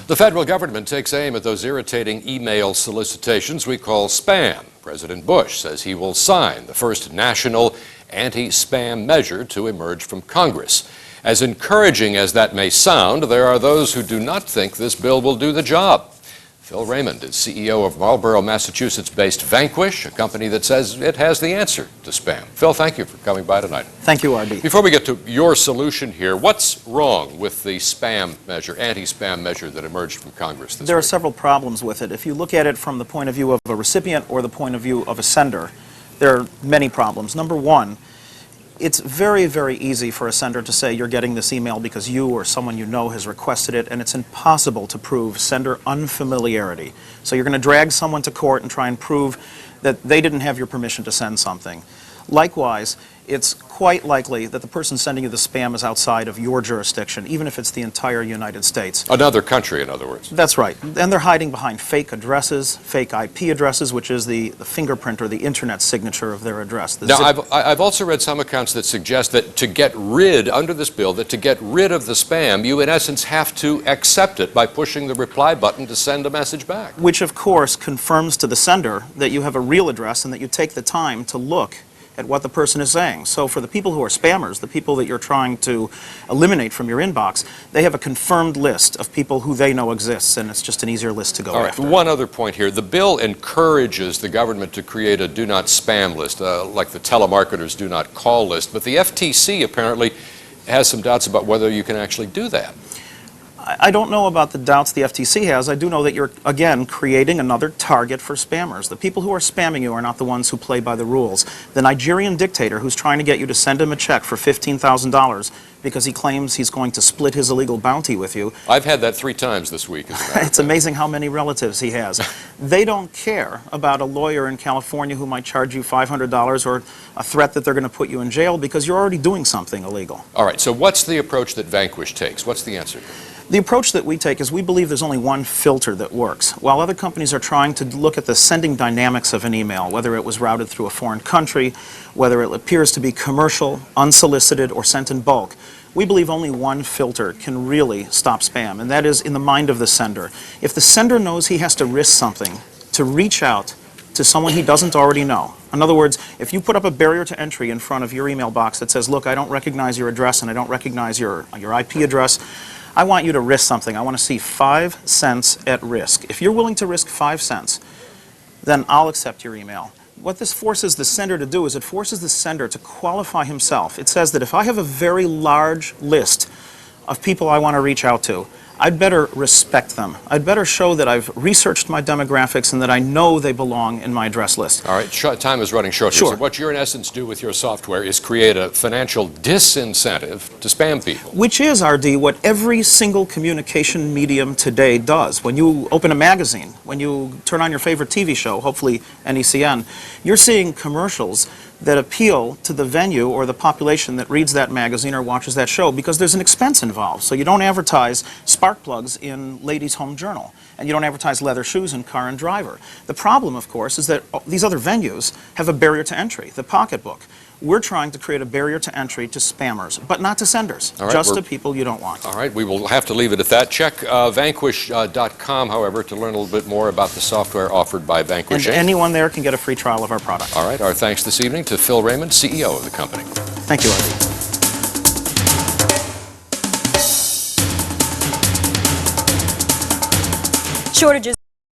The federal government takes aim at those irritating email solicitations we call spam. President Bush says he will sign the first national anti-spam measure to emerge from Congress. As encouraging as that may sound, there are those who do not think this bill will do the job. Phil Raymond is CEO of Marlborough, Massachusetts-based Vanquish, a company that says it has the answer to spam. Phil, thank you for coming by tonight. Thank you, R.D. Before we get to your solution here, what's wrong with the spam measure, anti-spam measure that emerged from Congress this week? There are several problems with it. If you look at it from the point of view of a recipient or the point of view of a sender, there are many problems. Number one, it's very, very easy for a sender to say you're getting this email because you or someone you know has requested it, and it's impossible to prove sender unfamiliarity. So you're going to drag someone to court and try and prove that they didn't have your permission to send something. Likewise, it's quite likely that the person sending you the spam is outside of your jurisdiction, even if it's the entire United States. Another country, in other words. That's right. And they're hiding behind fake addresses, fake IP addresses, which is the fingerprint or the internet signature of their address. Now, I've also read some accounts that suggest that to get rid, under this bill, that to get rid of the spam, you in essence have to accept it by pushing the reply button to send a message back. Which, of course, confirms to the sender that you have a real address and that you take the time to look at what the person is saying. So for the people who are spammers, the people that you're trying to eliminate from your inbox, they have a confirmed list of people who they know exists, and it's just an easier list to go after. All right, one other point here. The bill encourages the government to create a do not spam list, like the telemarketers do not call list, but the FTC apparently has some doubts about whether you can actually do that. I don't know about the doubts the FTC has. I do know that you're, again, creating another target for spammers. The people who are spamming you are not the ones who play by the rules. The Nigerian dictator who's trying to get you to send him a check for $15,000 because he claims he's going to split his illegal bounty with you. I've had that 3 times this week. It's amazing how many relatives he has. They don't care about a lawyer in California who might charge you $500 or a threat that they're going to put you in jail because you're already doing something illegal. All right, so what's the approach that Vanquish takes? What's the answer? The approach that we take is we believe there's only one filter that works. While other companies are trying to look at the sending dynamics of an email, whether it was routed through a foreign country, whether it appears to be commercial, unsolicited, or sent in bulk, we believe only one filter can really stop spam, and that is in the mind of the sender. If the sender knows he has to risk something to reach out to someone he doesn't already know. In other words, if you put up a barrier to entry in front of your email box that says, look, I don't recognize your address and I don't recognize your IP address, I want you to risk something. I want to see 5 cents at risk. If you're willing to risk 5 cents, then I'll accept your email. What this forces the sender to do is it forces the sender to qualify himself. It says that if I have a very large list of people I want to reach out to, I'd better respect them. I'd better show that I've researched my demographics and that I know they belong in my address list. All right, time is running short here. Sure. So what you in essence do with your software is create a financial disincentive to spam people. Which is, R.D., what every single communication medium today does. When you open a magazine, when you turn on your favorite TV show, hopefully NECN, you're seeing commercials that appeal to the venue or the population that reads that magazine or watches that show because there's an expense involved. So you don't advertise spark plugs in Ladies' Home Journal, and you don't advertise leather shoes in Car and Driver. The problem, of course, is that these other venues have a barrier to entry, the pocketbook. We're trying to create a barrier to entry to spammers, but not to senders, just to people you don't want. All right, we will have to leave it at that. Check vanquish.com, however, to learn a little bit more about the software offered by Vanquish. And anyone there can get a free trial of our product. All right, our thanks this evening to Phil Raymond, CEO of the company. Thank you, R.D. Shortages